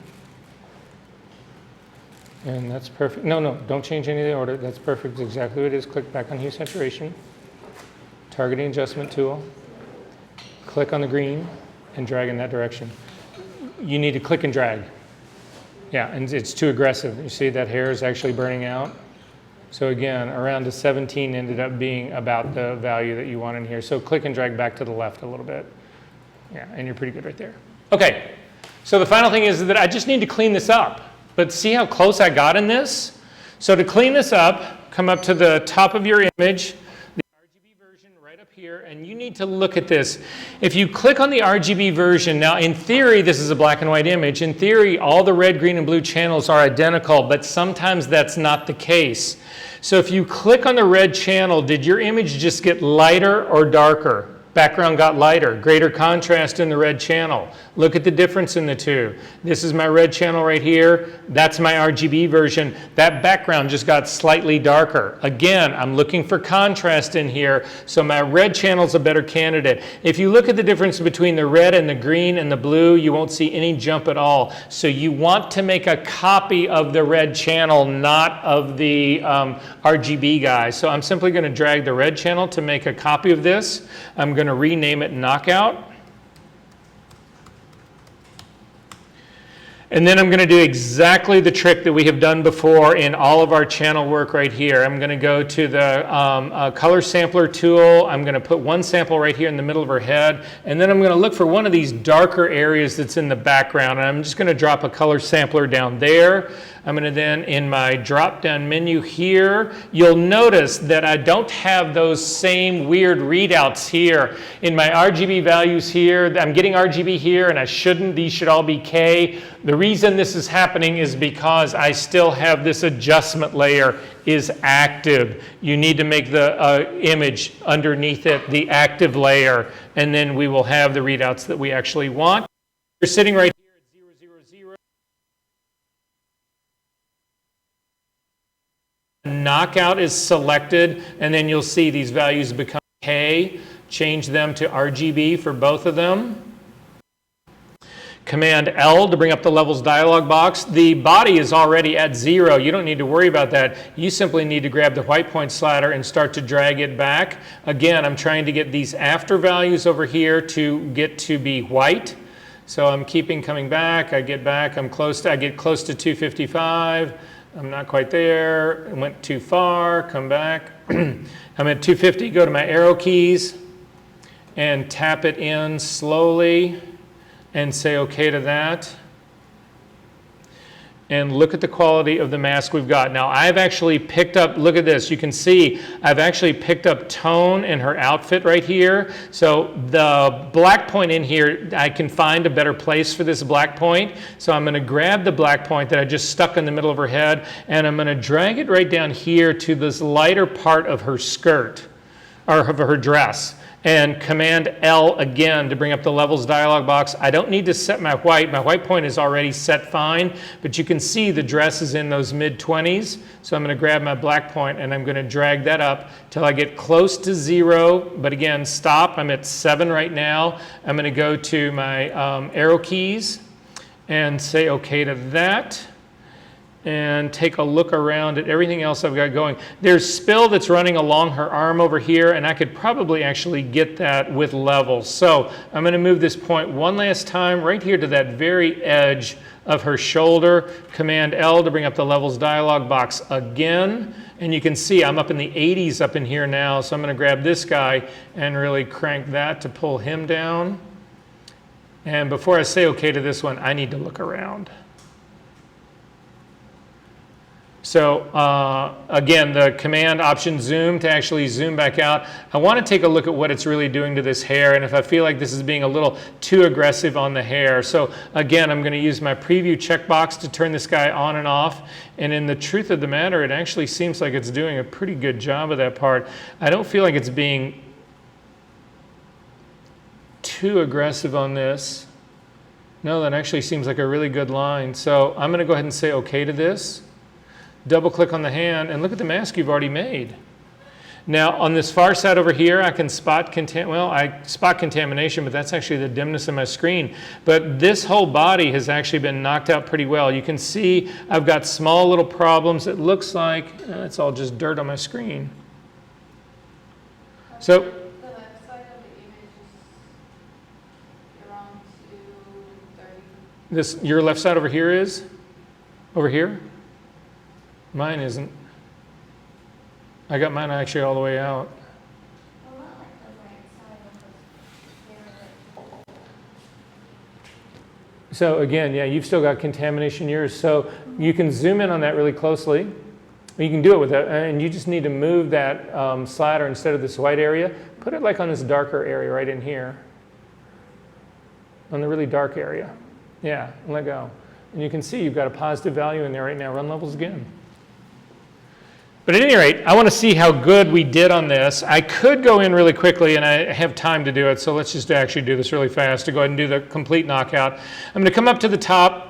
And that's perfect. No, no, don't change any of the order. That's perfect, exactly what it is. Click back on hue saturation. Targeting adjustment tool. Click on the green and drag in that direction. You need to click and drag. Yeah, and it's too aggressive. You see that hair is actually burning out. So again, around a 17 ended up being about the value that you want in here. So click and drag back to the left a little bit. Yeah, and you're pretty good right there. Okay, so the final thing is that I just need to clean this up. But see how close I got in this? So to clean this up, come up to the top of your image, the RGB version right up here, and you need to look at this. If you click on the RGB version, now in theory this is a black and white image. In theory all the red, green, and blue channels are identical, but sometimes that's not the case. So if you click on the red channel, did your image just get lighter or darker? Background got lighter, greater contrast in the red channel. Look at the difference in the two. This is my red channel right here. That's my RGB version. That background just got slightly darker. Again, I'm looking for contrast in here, so my red channel's a better candidate. If you look at the difference between the red and the green and the blue, you won't see any jump at all. So you want to make a copy of the red channel, not of the RGB guy. So I'm simply going to drag the red channel to make a copy of this. I'm going to rename it Knockout. And then I'm going to do exactly the trick that we have done before in all of our channel work right here. I'm going to go to the color sampler tool. I'm going to put one sample right here in the middle of her head. And then I'm going to look for one of these darker areas that's in the background. And I'm just going to drop a color sampler down there. I'm going to then, in my drop-down menu here, you'll notice that I don't have those same weird readouts here. In my RGB values here, I'm getting RGB here, and I shouldn't. These should all be K. The reason this is happening is because I still have this adjustment layer is active. You need to make the image underneath it the active layer, and then we will have the readouts that we actually want. You're sitting right here at 0, 0, 0. Knockout is selected, and then you'll see these values become K. Change them to RGB for both of them. Command L to bring up the levels dialog box. The body is already at 0. You don't need to worry about that. You simply need to grab the white point slider and start to drag it back. Again, I'm trying to get these after values over here to get to be white. So I'm coming back. I get back. I get close to 255. I'm not quite there. I went too far. Come back. I'm at 250. Go to my arrow keys and tap it in slowly and say OK to that. and look at the quality of the mask we've got. Now, I've actually picked up, look at this, you can see I've actually picked up tone in her outfit right here. So the black point in here, I can find a better place for this black point. So I'm going to grab the black point that I just stuck in the middle of her head, and I'm going to drag it right down here to this lighter part of her skirt, or of her dress. And Command L again to bring up the levels dialog box. I don't need to set my white. My white point is already set fine, but you can see the dress is in those mid-20s. So I'm going to grab my black point and I'm going to drag that up till I get close to 0. But again, stop. I'm at 7 right now. I'm going to go to my arrow keys and say OK to that. And take a look around at everything else I've got going. There's spill that's running along her arm over here, and I could probably actually get that with levels. So I'm going to move this point one last time right here to that very edge of her shoulder. Command L to bring up the levels dialog box again. And you can see I'm up in the 80s up in here now, so I'm going to grab this guy and really crank that to pull him down. And before I say OK to this one, I need to look around. So again, the Command Option Zoom to actually zoom back out. I want to take a look at what it's really doing to this hair, and if I feel like this is being a little too aggressive on the hair. So again, I'm going to use my preview checkbox to turn this guy on and off. And in the truth of the matter, it actually seems like it's doing a pretty good job of that part. I don't feel like it's being too aggressive on this. No, that actually seems like a really good line. So I'm going to go ahead and say OK to this. Double click on the hand and look at the mask you've already made. Now on this far side over here, I can spot spot contamination, but that's actually the dimness of my screen. But this whole body has actually been knocked out pretty well. You can see I've got small little problems. It looks like it's all just dirt on my screen. So The left side of the image is around 230. your left side over here is? Over here? Mine isn't. I got mine actually all the way out. Well, not like the right side of the hair. So again, yeah, you've still got contamination yours. So you can zoom in on that really closely. You can do it with that, and you just need to move that slider instead of this white area. Put it like on this darker area right in here. On the really dark area. Yeah, and let go. And you can see you've got a positive value in there right now. Run levels again. But at any rate, I want to see how good we did on this. I could go in really quickly, and I have time to do it, so let's just actually do this really fast to go ahead and do the complete knockout. I'm going to come up to the top.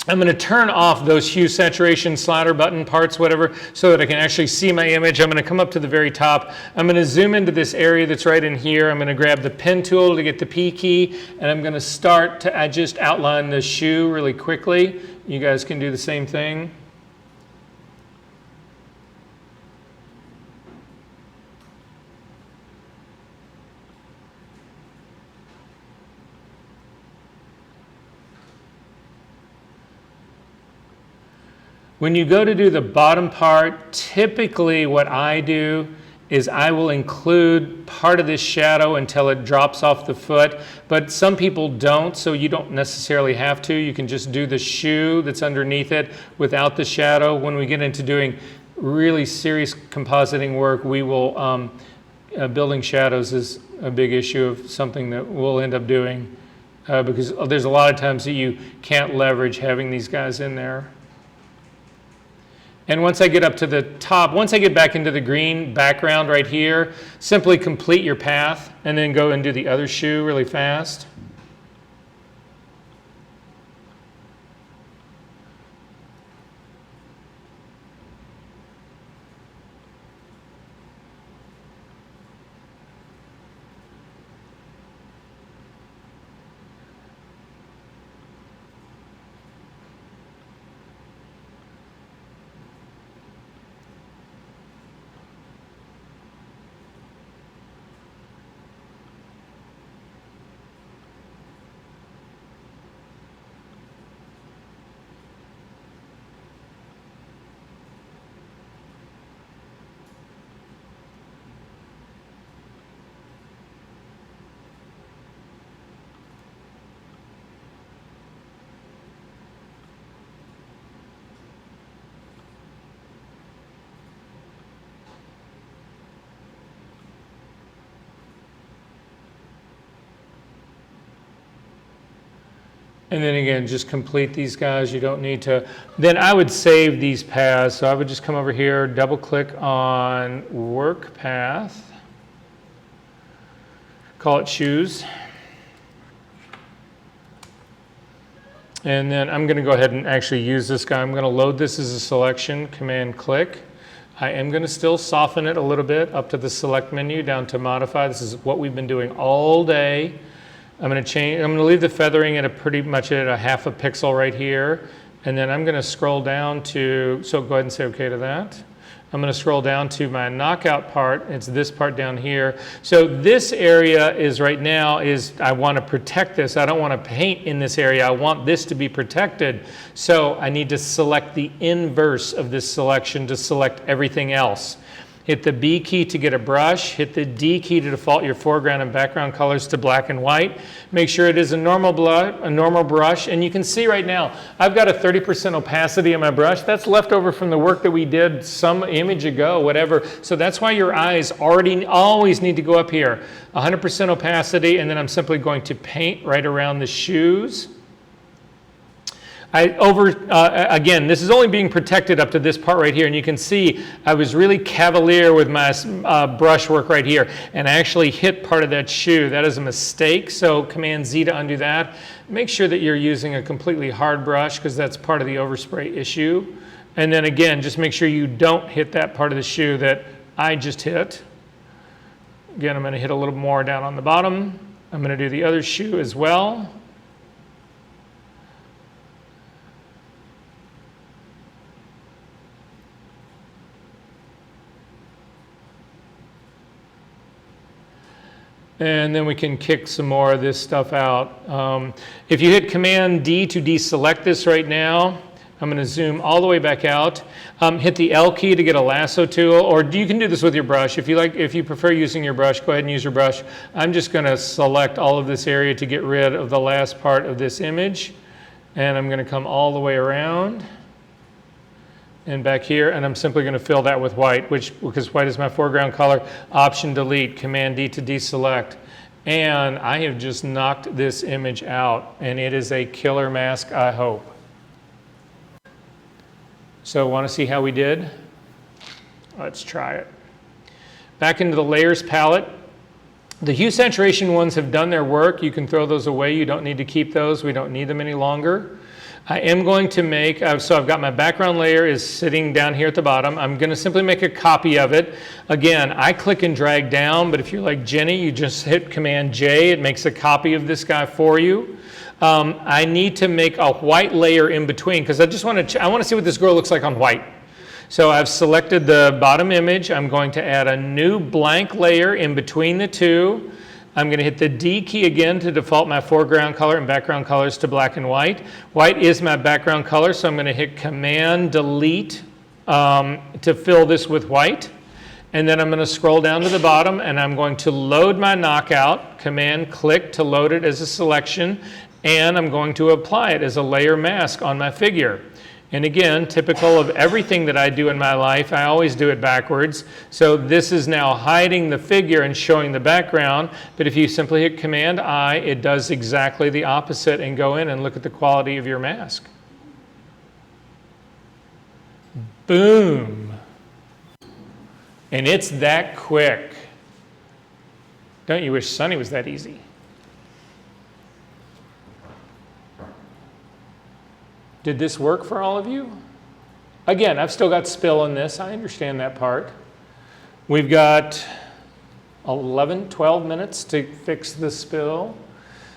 I'm going to turn off those hue, saturation, slider button parts, whatever, so that I can actually see my image. I'm going to come up to the very top. I'm going to zoom into this area that's right in here. I'm going to grab the pen tool to get the P key, and I'm going to start to just outline the shoe really quickly. You guys can do the same thing. When you go to do the bottom part, typically what I do is I will include part of this shadow until it drops off the foot, but some people don't, so you don't necessarily have to. You can just do the shoe that's underneath it without the shadow. When we get into doing really serious compositing work, we will, building shadows is a big issue of something that we'll end up doing because there's a lot of times that you can't leverage having these guys in there. And once I get up to the top, once I get back into the green background right here, simply complete your path and then go and do the other shoe really fast. And then again, just complete these guys. You don't need to. Then I would save these paths. So I would just come over here, double click on work path, call it shoes. And then I'm going to go ahead and actually use this guy. I'm going to load this as a selection, command click. I am going to still soften it a little bit up to the select menu down to modify. This is what we've been doing all day. I'm going to leave the feathering at pretty much at a half a pixel right here. And then I'm going to scroll down to, so go ahead and say okay to that. I'm going to scroll down to my knockout part. It's this part down here. So this area is right now I want to protect this. I don't want to paint in this area. I want this to be protected. So I need to select the inverse of this selection to select everything else. Hit the B key to get a brush. Hit the D key to default your foreground and background colors to black and white. Make sure it is a normal brush. And you can see right now, I've got a 30% opacity in my brush. That's left over from the work that we did some image ago, whatever. So that's why your eyes always need to go up here. 100% opacity, and then I'm simply going to paint right around the shoes. Again, this is only being protected up to this part right here, and you can see I was really cavalier with my brush work right here, and I actually hit part of that shoe. That is a mistake, so Command Z to undo that. Make sure that you're using a completely hard brush because that's part of the overspray issue. And then again, just make sure you don't hit that part of the shoe that I just hit. Again, I'm going to hit a little more down on the bottom. I'm going to do the other shoe as well. And then we can kick some more of this stuff out. If you hit Command D to deselect this right now, I'm going to zoom all the way back out. Hit the L key to get a lasso tool, or you can do this with your brush. If you prefer using your brush, go ahead and use your brush. I'm just going to select all of this area to get rid of the last part of this image. And I'm going to come all the way around and back here, and I'm simply going to fill that with white, because white is my foreground color. Option delete, Command D to deselect. And I have just knocked this image out, and it is a killer mask, I hope. So want to see how we did? Let's try it. Back into the layers palette. The hue saturation ones have done their work. You can throw those away. You don't need to keep those. We don't need them any longer. I am going to make, so I've got my background layer is sitting down here at the bottom. I'm going to simply make a copy of it. Again, I click and drag down, but if you're like Jenny, you just hit Command J. It makes a copy of this guy for you. I need to make a white layer in between because I want to see what this girl looks like on white. So I've selected the bottom image. I'm going to add a new blank layer in between the two. I'm going to hit the D key again to default my foreground color and background colors to black and white. White is my background color, so I'm going to hit Command Delete to fill this with white. And then I'm going to scroll down to the bottom, and I'm going to load my knockout, Command Click to load it as a selection, and I'm going to apply it as a layer mask on my figure. And again, typical of everything that I do in my life, I always do it backwards. So this is now hiding the figure and showing the background. But if you simply hit Command I, it does exactly the opposite, and go in and look at the quality of your mask. Boom. And it's that quick. Don't you wish Sunny was that easy? Did this work for all of you? Again, I've still got spill in this. I understand that part. We've got 11, 12 minutes to fix the spill.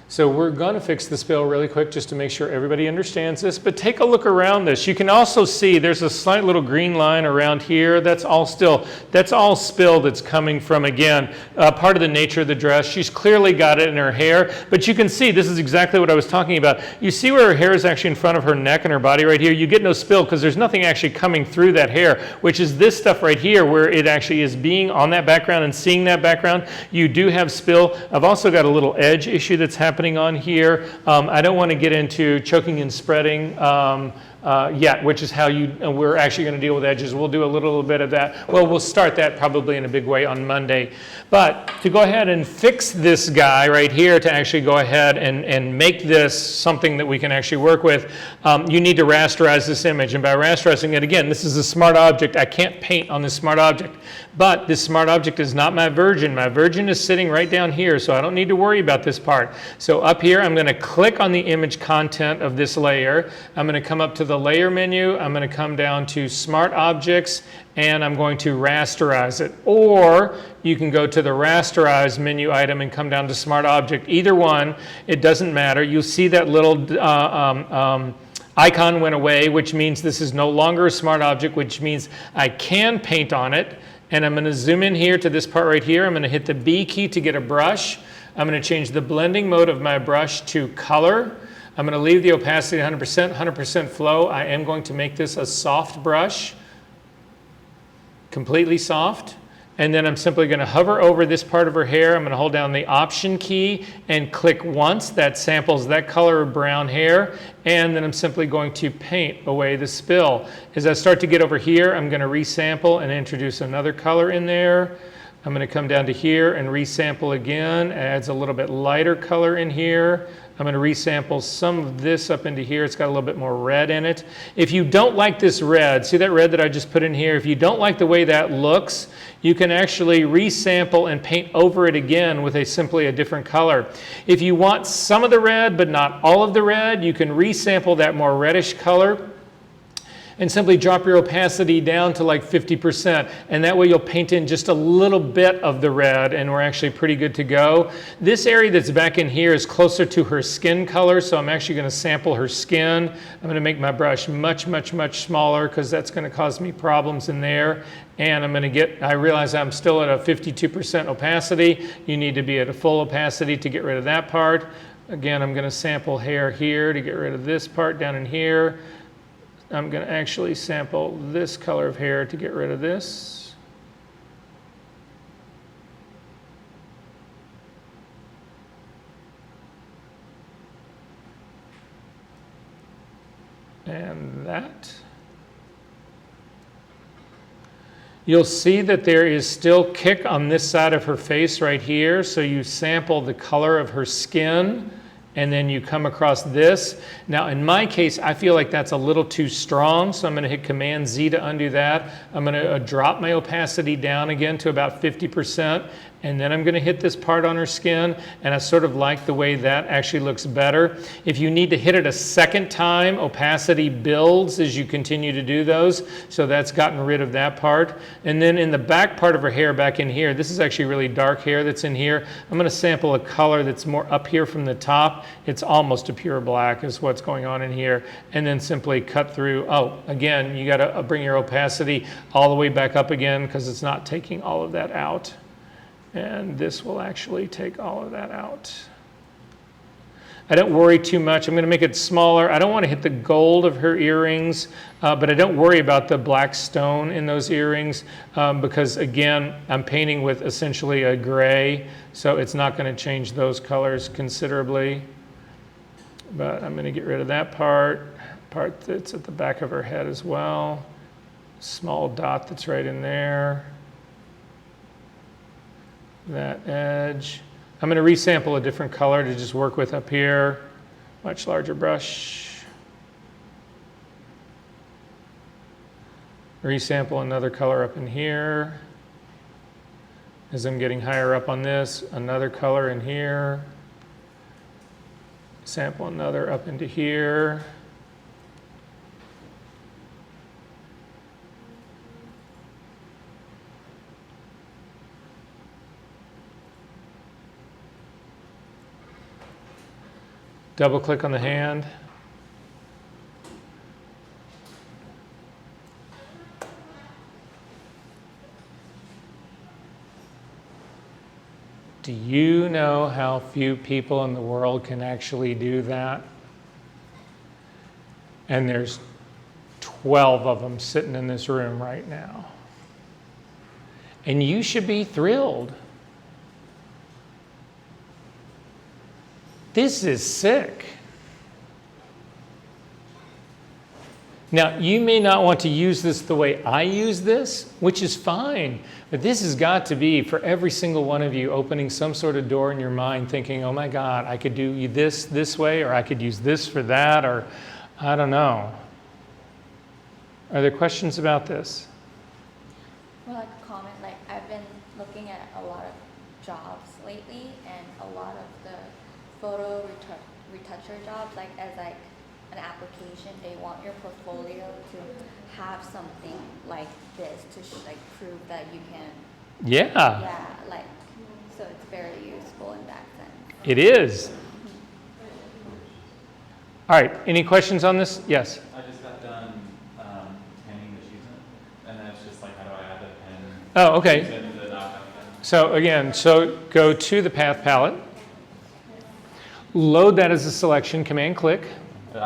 So we're going to fix the spill really quick just to make sure everybody understands this. But take a look around this. You can also see there's a slight little green line around here. That's all spill that's coming from, again, part of the nature of the dress. She's clearly got it in her hair. But you can see this is exactly what I was talking about. You see where her hair is actually in front of her neck and her body right here? You get no spill because there's nothing actually coming through that hair, which is this stuff right here where it actually is being on that background and seeing that background. You do have spill. I've also got a little edge issue that's happening on here. I don't want to get into choking and spreading. yet, which is how we're actually going to deal with edges. We'll do a little bit of that. Well, we'll start that probably in a big way on Monday. But to go ahead and fix this guy right here, to actually go ahead and make this something that we can actually work with, you need to rasterize this image. And by rasterizing it, again, this is a smart object. I can't paint on this smart object. But this smart object is not my virgin. My virgin is sitting right down here, so I don't need to worry about this part. So up here, I'm going to click on the image content of this layer. I'm going to come up to the layer menu. I'm going to come down to smart objects, and I'm going to rasterize it. Or you can go to the rasterize menu item and come down to smart object. Either one, it doesn't matter. You'll see that little icon went away, which means this is no longer a smart object, which means I can paint on it. And I'm going to zoom in here to this part right here. I'm going to hit the B key to get a brush. I'm going to change the blending mode of my brush to color. I'm going to leave the opacity 100% flow. I am going to make this a soft brush, completely soft. And then I'm simply going to hover over this part of her hair. I'm going to hold down the Option key and click once. That samples that color of brown hair. And then I'm simply going to paint away the spill. As I start to get over here, I'm going to resample and introduce another color in there. I'm going to come down to here and resample again. Adds a little bit lighter color in here. I'm going to resample some of this up into here. It's got a little bit more red in it. If you don't like this red, see that red that I just put in here? If you don't like the way that looks, you can actually resample and paint over it again with simply a different color. If you want some of the red but not all of the red, you can resample that more reddish color and simply drop your opacity down to like 50%. And that way you'll paint in just a little bit of the red, and we're actually pretty good to go. This area that's back in here is closer to her skin color, so I'm actually going to sample her skin. I'm going to make my brush much, much, much smaller because that's going to cause me problems in there. And I'm going to I realize I'm still at a 52% opacity. You need to be at a full opacity to get rid of that part. Again, I'm going to sample hair here to get rid of this part down in here. I'm going to actually sample this color of hair to get rid of this. And that. You'll see that there is still kick on this side of her face right here. So you sample the color of her skin, and then you come across this. Now in my case, I feel like that's a little too strong, so I'm going to hit Command Z to undo that. I'm going to drop my opacity down again to about 50%, and then I'm going to hit this part on her skin, and I sort of like the way that actually looks better. If you need to hit it a second time, opacity builds as you continue to do those, so that's gotten rid of that part. And then in the back part of her hair back in here, this is actually really dark hair that's in here. I'm going to sample a color that's more up here from the top. It's almost a pure black is what's going on in here, and then simply cut through. Oh, again, you got to bring your opacity all the way back up again because it's not taking all of that out. And this will actually take all of that out. I don't worry too much. I'm going to make it smaller. I don't want to hit the gold of her earrings, but I don't worry about the black stone in those earrings because, again, I'm painting with essentially a gray, so it's not going to change those colors considerably. But I'm going to get rid of that part that's at the back of her head as well. Small dot that's right in there. That edge. I'm going to resample a different color to just work with up here. Much larger brush. Resample another color up in here. As I'm getting higher up on this, another color in here. Sample another up into here. Double click on the hand. Do you know how few people in the world can actually do that? And there's 12 of them sitting in this room right now. And you should be thrilled. This is sick. Now, you may not want to use this the way I use this, which is fine, but this has got to be for every single one of you opening some sort of door in your mind thinking, oh my God, I could do this way, or I could use this for that, or I don't know. Are there questions about this? Well, like a comment, like I've been looking at a lot of jobs lately, and a lot of the photo retoucher jobs, like as like an application, they want your portfolio to have something like this to like prove that you can. Yeah, Yeah, like so it's very useful in that sense. it is. All right, any questions on this? Yes. I just got done tanning the shoes in, and that's just like, how do I add the pen? Oh, okay. Into the knockout pen? So again, go to the path palette, load that as a selection, command click.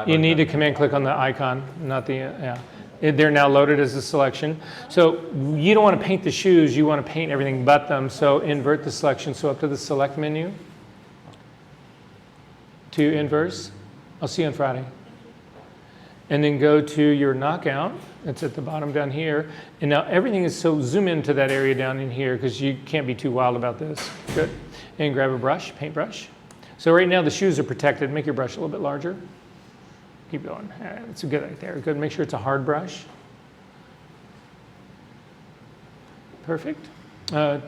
You need to command click on the icon, not the, yeah. They're now loaded as a selection. So you don't want to paint the shoes, you want to paint everything but them. So invert the selection, so up to the select menu, to inverse. I'll see you on Friday. And then go to your knockout. It's at the bottom down here. And now everything is, so zoom into that area down in here because you can't be too wild about this. Good. And grab a brush, paintbrush. So right now the shoes are protected. Make your brush a little bit larger. Keep going. That's good right there. Good. Make sure it's a hard brush. Perfect.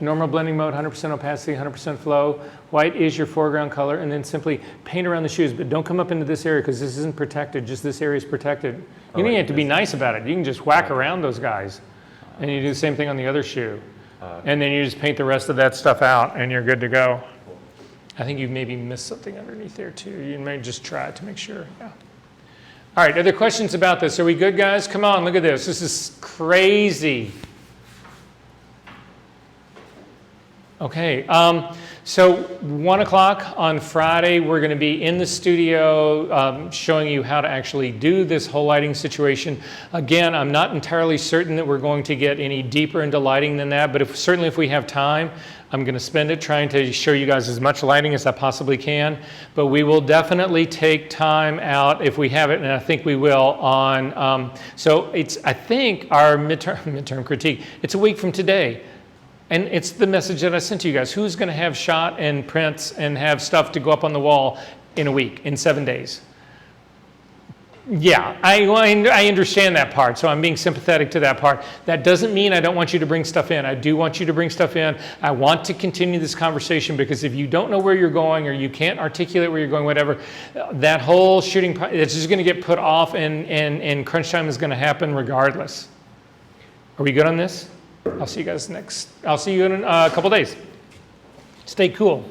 Normal blending mode, 100% opacity, 100% flow. White is your foreground color, and then simply paint around the shoes, but don't come up into this area because this isn't protected. Just this area is protected. You don't have to be nice about it. You can just whack around those guys, and you do the same thing on the other shoe. And then you just paint the rest of that stuff out, and you're good to go. I think you maybe missed something underneath there too. You may just try it to make sure. Yeah. All right, other questions about this? Are we good, guys? Come on, look at this. This is crazy. Okay, so 1 o'clock on Friday, we're going to be in the studio showing you how to actually do this whole lighting situation. Again, I'm not entirely certain that we're going to get any deeper into lighting than that, but certainly if we have time, I'm going to spend it trying to show you guys as much lighting as I possibly can. But we will definitely take time out, if we have it, and I think we will, on, so it's, I think, our midterm critique. It's a week from today. And it's the message that I sent to you guys. Who's going to have shot and prints and have stuff to go up on the wall in a week, in 7 days? Yeah, I understand that part, so I'm being sympathetic to that part. That doesn't mean I don't want you to bring stuff in. I do want you to bring stuff in. I want to continue this conversation because if you don't know where you're going or you can't articulate where you're going, whatever, that whole shooting, it's just going to get put off and crunch time is going to happen regardless. Are we good on this? I'll see you guys I'll see you in a couple days. Stay cool.